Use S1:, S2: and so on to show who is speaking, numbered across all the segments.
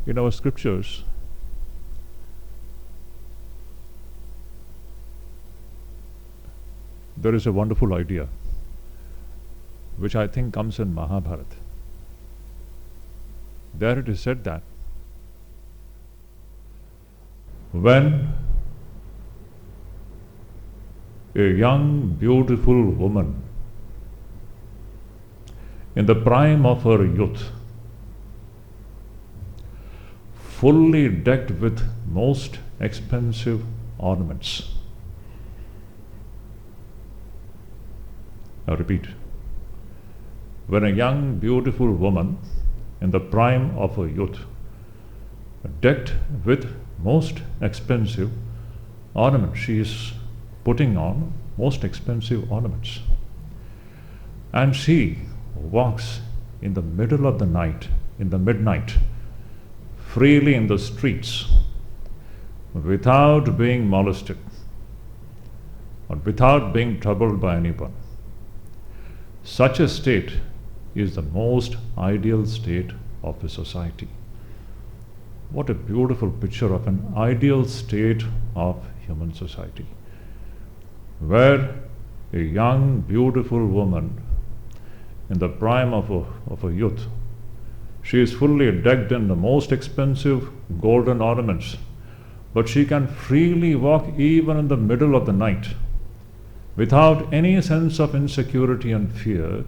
S1: In our scriptures, there is a wonderful idea which I think comes in Mahabharata. There it is said that when a young, beautiful woman in the prime of her youth, fully decked with most expensive ornaments. I repeat, when a young, beautiful woman in the prime of her youth, decked with most expensive ornaments, she is putting on most expensive ornaments, and she walks in the middle of the night, in the midnight, freely in the streets, without being molested or without being troubled by anyone. Such a state is the most ideal state of a society. What a beautiful picture of an ideal state of human society, where a young, beautiful woman in the prime of her youth, she is fully decked in the most expensive golden ornaments, but she can freely walk even in the middle of the night without any sense of insecurity and fear.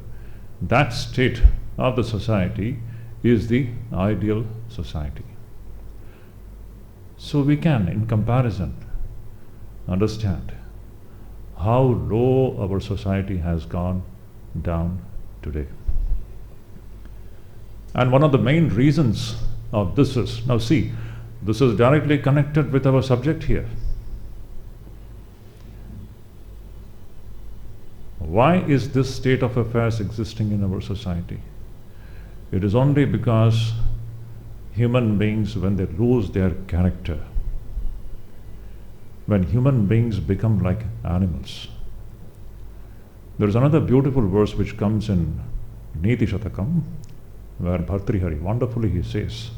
S1: That state of the society is the ideal society. So we can, in comparison, understand how low our society has gone down today. And one of the main reasons of this is, now see, this is directly connected with our subject here. Why is this state of affairs existing in our society? It is only because human beings, when they lose their character, when human beings become like animals. There is another beautiful verse which comes in Niti Shatakam, where Bhartrihari, wonderfully he says,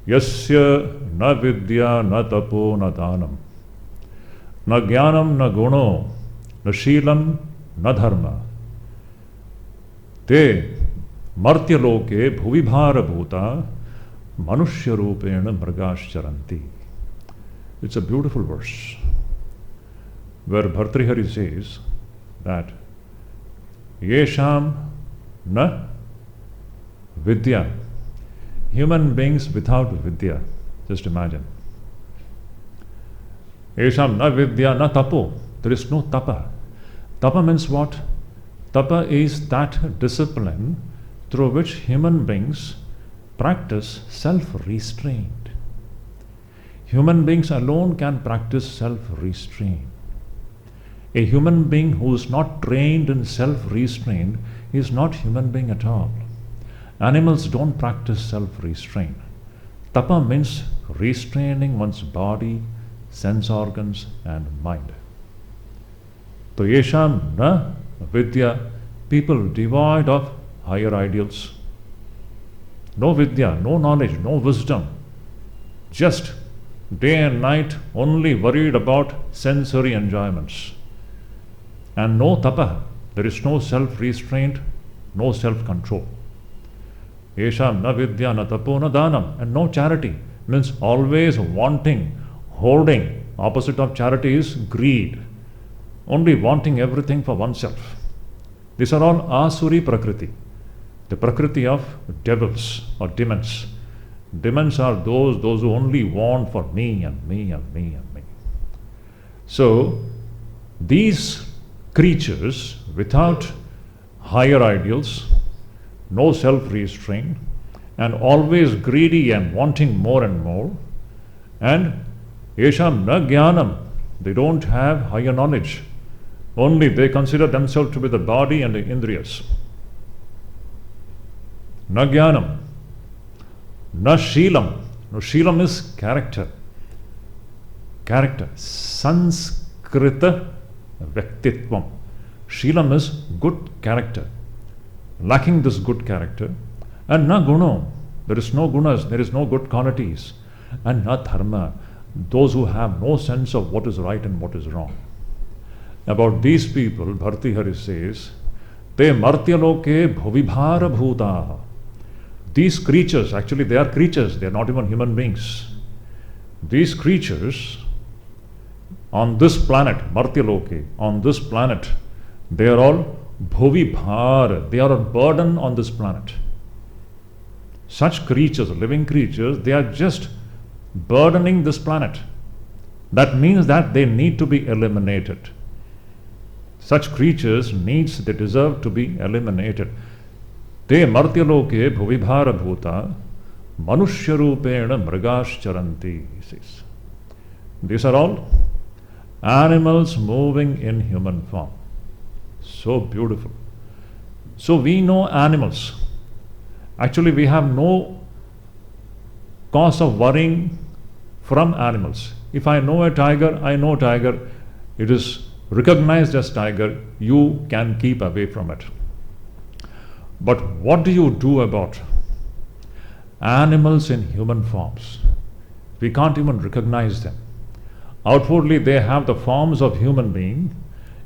S1: Yasya na vidya na tapo na dhanam, na jnanam na guno, na shilam na dharma, te martya loke bhuvibhara bhuta manushya rupena mrgascharanti. It's a beautiful verse where Bhartrihari says that Yesham na vidya, human beings without vidya, just imagine. Yesham na vidya na tapo, there is no tapa. Tapa means what? Tapa is that discipline through which human beings practice self-restraint. Human beings alone can practice self-restraint. A human being who is not trained in self-restraint is not human being at all. Animals don't practice self-restraint. Tapa means restraining one's body, sense organs and mind. So yesham na vidya, people devoid of higher ideals. No vidya, no knowledge, no wisdom. Just day and night only worried about sensory enjoyments. And no tapa, there is no self-restraint, no self-control. Yesham na vidya na tapo na dhanam, and no charity, means always wanting, hoarding. Opposite of charity is greed, only wanting everything for oneself. These are all asuri prakriti, the prakriti of devils or demons. Demons are those who only want for me and me and me and me. So these creatures without higher ideals, no self-restraint, and always greedy and wanting more and more, and yesham na jnanam, they don't have higher knowledge, only they consider themselves to be the body and the indriyas. Na jnanam, na shilam. No, shilam is character. Character. Sanskrita Vyaktitvam. Shilam is good character. Lacking this good character. And na guno. There is no gunas, there is no good qualities. And na dharma, those who have no sense of what is right and what is wrong. About these people, Bhartihari says, Te martyaloke bhuvibhara bhuta. These creatures, actually they are creatures, they are not even human beings. These creatures on this planet, Martyaloke, on this planet, they are all bhuvibhara, they are a burden on this planet. Such creatures, living creatures, they are just burdening this planet. That means that they need to be eliminated. Such creatures they deserve to be eliminated. Te martyaloke bhuvibhara bhuta manushyarupena mrigascharanti, he says. These are all animals moving in human form. So beautiful. So we know animals. Actually, we have no cause of worrying from animals. If I know a tiger, I know tiger. It is recognized as tiger. You can keep away from it. But what do you do about animals in human forms? We can't even recognize them. Outwardly, they have the forms of human being.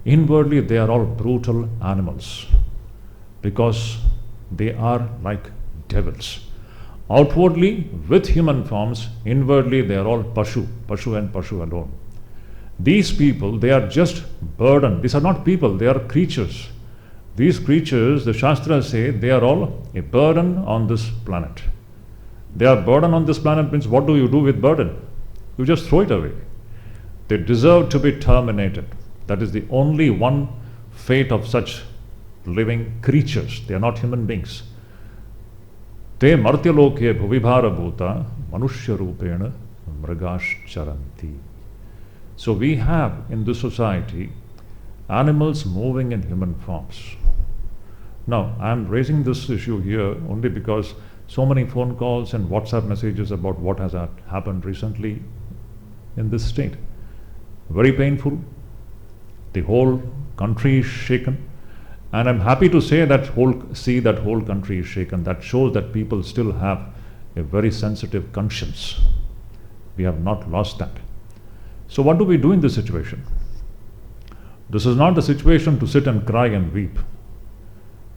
S1: Inwardly, they are all brutal animals because they are like devils. Outwardly, with human forms, inwardly, they are all pashu and pashu alone. These people, they are just burden. These are not people, they are creatures. These creatures, the Shastras say, they are all a burden on this planet. They are burden on this planet means what do you do with burden? You just throw it away. They deserve to be terminated. That is the only one fate of such living creatures. They are not human beings. Te martyaloke bhuvibhara bhuta manushya rupena mrigascharanti. So we have in this society animals moving in human forms. Now, I am raising this issue here only because so many phone calls and WhatsApp messages about what has happened recently in this state. Very painful. The whole country is shaken. And I'm happy to say that whole country is shaken. That shows that people still have a very sensitive conscience. We have not lost that. So what do we do in this situation? This is not the situation to sit and cry and weep.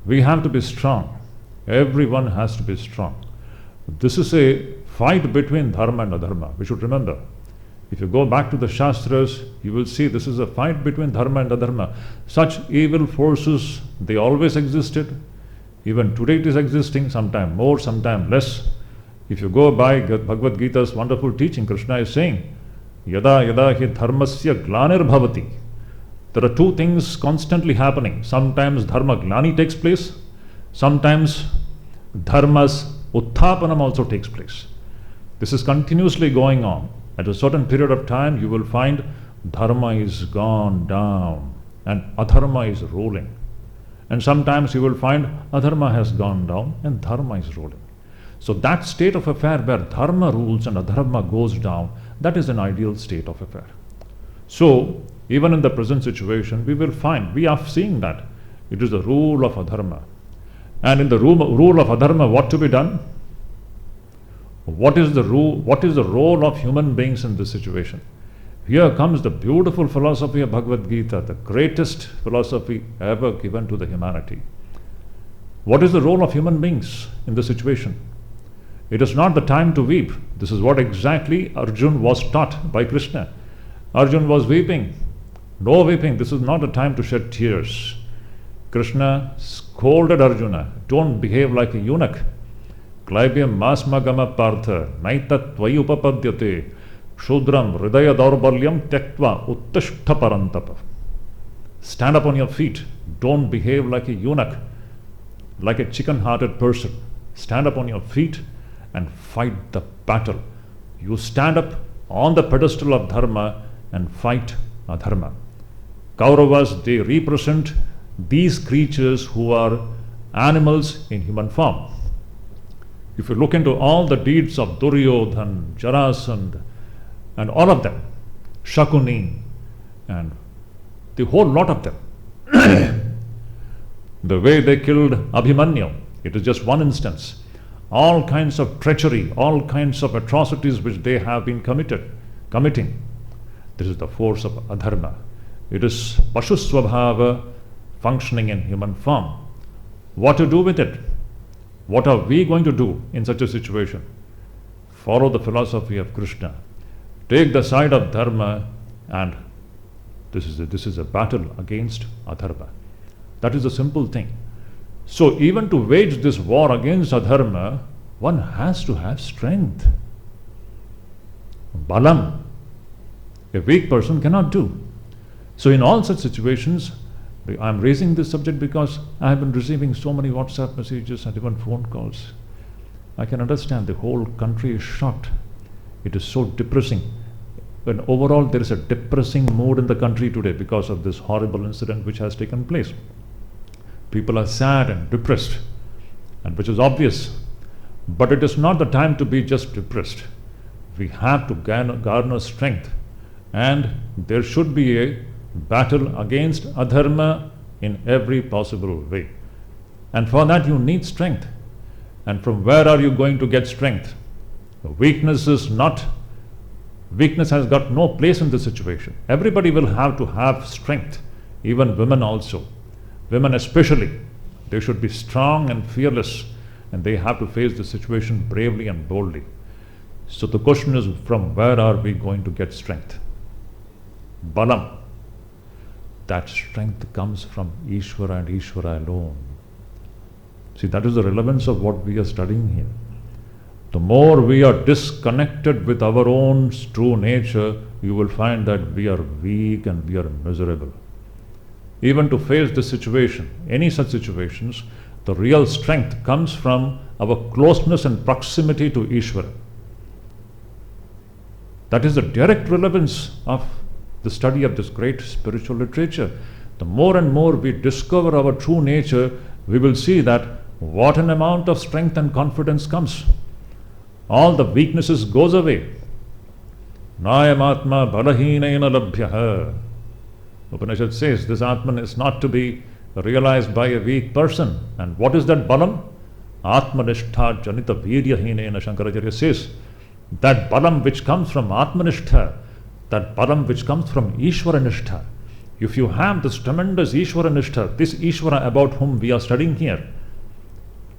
S1: We have to be strong. Everyone has to be strong. This is a fight between dharma and adharma. We should remember. If you go back to the Shastras, you will see this is a fight between dharma and adharma. Such evil forces, they always existed. Even today it is existing, sometime more, sometime less. If you go by Bhagavad Gita's wonderful teaching, Krishna is saying, Yada yada hi dharmasya glanir bhavati. There are two things constantly happening. Sometimes dharma glani takes place. Sometimes dharma's utthapanam also takes place. This is continuously going on. At a certain period of time, you will find dharma is gone down and adharma is ruling. And sometimes you will find adharma has gone down and dharma is ruling. So that state of affair where dharma rules and adharma goes down, that is an ideal state of affair. So, even in the present situation, we will find, we are seeing that it is the rule of adharma. And in the rule of adharma, what to be done? What is the role of human beings in this situation? Here comes the beautiful philosophy of Bhagavad Gita, the greatest philosophy ever given to the humanity. What is the role of human beings in this situation? It is not the time to weep. This is what exactly Arjun was taught by Krishna. Arjun was weeping. No weeping. This is not the time to shed tears. Krishna scolded Arjuna. Don't behave like a eunuch. Klaibyam masmagama partha naita tvayi upapadyate shudram hridaya daurbalyam tyaktva uttashtha parantapa. Stand up on your feet. Don't behave like a eunuch, like a chicken-hearted person. Stand up on your feet and fight the battle. You stand up on the pedestal of dharma and fight adharma. Kauravas, they represent these creatures who are animals in human form. If you look into all the deeds of Duryodhan, Jarasandha, and all of them, Shakuni, and the whole lot of them, the way they killed Abhimanyu, it is just one instance. all kinds of treachery, all kinds of atrocities which they have been committing. This is the force of adharma. It is Pashu Swabhava functioning in human form. What to do with it? What are we going to do in such a situation? Follow the philosophy of Krishna. Take the side of dharma, and this is a battle against adharma. That is a simple thing. So even to wage this war against adharma, one has to have strength. Balam, a weak person cannot do. So in all such situations, I am raising this subject because I have been receiving so many WhatsApp messages and even phone calls. I can understand the whole country is shocked. It is so depressing. When overall there is a depressing mood in the country today because of this horrible incident which has taken place. People are sad and depressed, and which is obvious. But it is not the time to be just depressed. We have to garner strength, and there should be a battle against adharma in every possible way. And for that you need strength. And from where are you going to get strength? Weakness has got no place in this situation. Everybody will have to have strength, even women also. Women especially, they should be strong and fearless, and they have to face the situation bravely and boldly. So the question is, from where are we going to get strength? Balam. That strength comes from Ishvara and Ishvara alone. See, that is the relevance of what we are studying here. The more we are disconnected with our own true nature, you will find that we are weak and we are miserable. Even to face this situation, any such situations, the real strength comes from our closeness and proximity to Ishvara. That is the direct relevance of the study of this great spiritual literature. The more and more we discover our true nature, we will see that what an amount of strength and confidence comes. All the weaknesses goes away. Nayamatma balahinena labhyaha. Upanishad says this Atman is not to be realized by a weak person. And what is that balam? Atmanishtha janita viryahinena, Shankaracharya says. That balam which comes from Atmanishtha, that balam which comes from Ishvaranishtha. If you have this tremendous Ishvaranishtha, this Ishvara about whom we are studying here,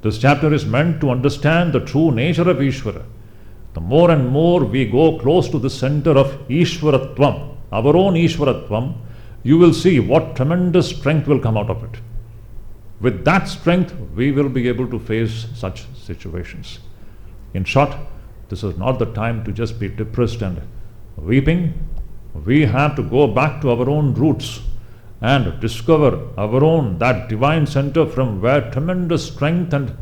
S1: this chapter is meant to understand the true nature of Ishvara. The more and more we go close to the center of Ishvaratvam, our own Ishvaratvam, you will see what tremendous strength will come out of it. With that strength, we will be able to face such situations. In short, this is not the time to just be depressed and weeping. We have to go back to our own roots and discover our own, that divine center from where tremendous strength and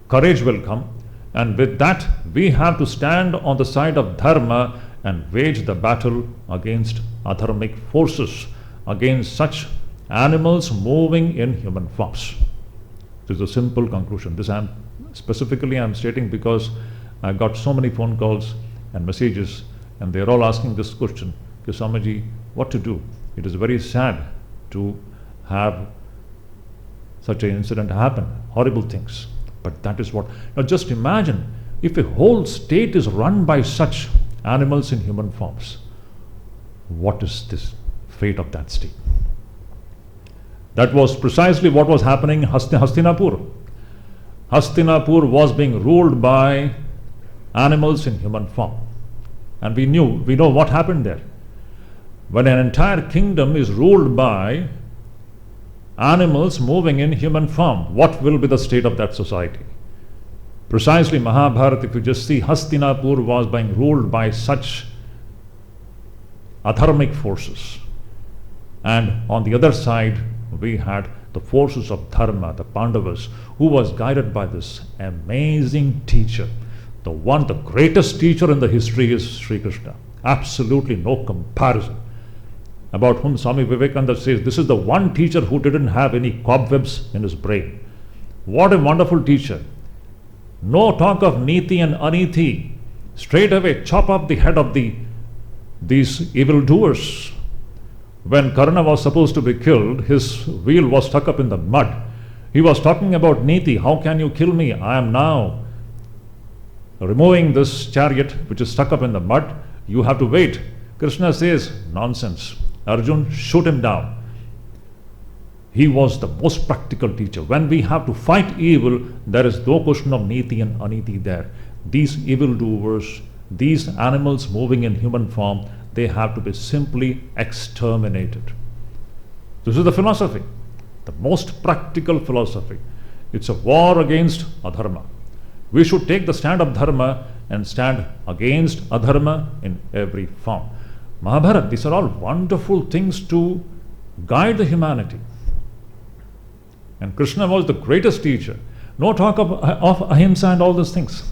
S1: courage will come. And with that, we have to stand on the side of dharma and wage the battle against adharmic forces, against such animals moving in human forms. This is a simple conclusion. This I'm stating because I got so many phone calls and messages, and they're all asking this question, Swamiji, what to do? It is very sad to have such an incident happen, horrible things. But that is what. Now just imagine if a whole state is run by such animals in human forms. What is this fate of that state? That was precisely what was happening in Hastinapur. Hastinapur was being ruled by animals in human form. And we know what happened there. When an entire kingdom is ruled by animals moving in human form, what will be the state of that society? Precisely Mahabharata, if you just see, Hastinapur was being ruled by such adharmic forces. And on the other side, we had the forces of dharma, the Pandavas, who was guided by this amazing teacher. The greatest teacher in the history is Sri Krishna. Absolutely no comparison. About whom Swami Vivekananda says, this is the one teacher who didn't have any cobwebs in his brain. What a wonderful teacher. No talk of niti and aniti. Straight away chop off the head of these evildoers. When Karna was supposed to be killed, his wheel was stuck up in the mud. He was talking about niti. How can you kill me? I am now removing this chariot which is stuck up in the mud. You have to wait. Krishna says, nonsense. Arjun, shoot him down. He was the most practical teacher. When we have to fight evil, there is no question of niti and aniti there. These evildoers, these animals moving in human form, they have to be simply exterminated. This is the philosophy, the most practical philosophy. It's a war against adharma. We should take the stand of dharma and stand against adharma in every form. Mahabharata, these are all wonderful things to guide the humanity. And Krishna was the greatest teacher. No talk of ahimsa and all those things.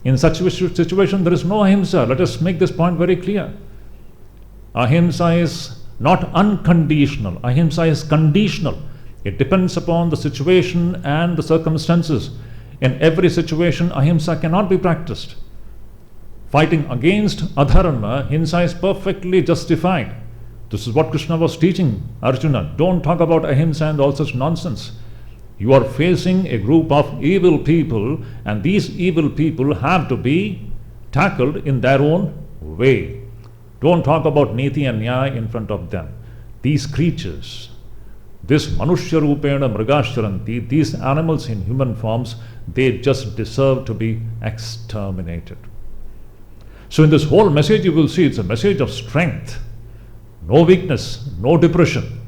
S1: In such a situation, there is no ahimsa. Let us make this point very clear. Ahimsa is not unconditional. Ahimsa is conditional. It depends upon the situation and the circumstances. In every situation, ahimsa cannot be practiced. Fighting against adharma, ahimsa is perfectly justified. This is what Krishna was teaching Arjuna. Don't talk about ahimsa and all such nonsense. You are facing a group of evil people, and these evil people have to be tackled in their own way. Don't talk about niti and nyaya in front of them. These creatures, this manushya rupena mrigasharanti, these animals in human forms, they just deserve to be exterminated. So in this whole message you will see it's a message of strength. No weakness, no depression.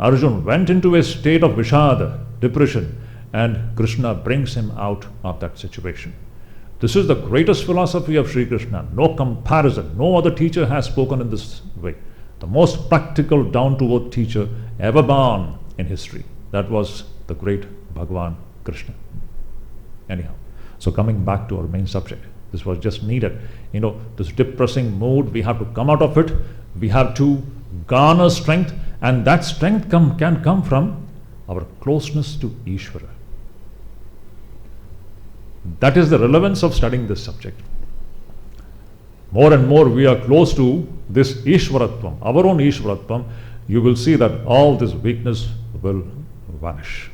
S1: Arjun went into a state of vishada, depression, and Krishna brings him out of that situation. This is the greatest philosophy of Sri Krishna. No comparison. No other teacher has spoken in this way. The most practical, down-to-earth teacher ever born in history. That was the great Bhagavan Krishna. Anyhow, so coming back to our main subject, this was just needed. This depressing mood, we have to come out of it. We have to garner strength, and that strength can come from our closeness to Ishvara. That is the relevance of studying this subject. More and more we are close to this Ishvaratvam, our own Ishvaratvam, you will see that all this weakness will vanish.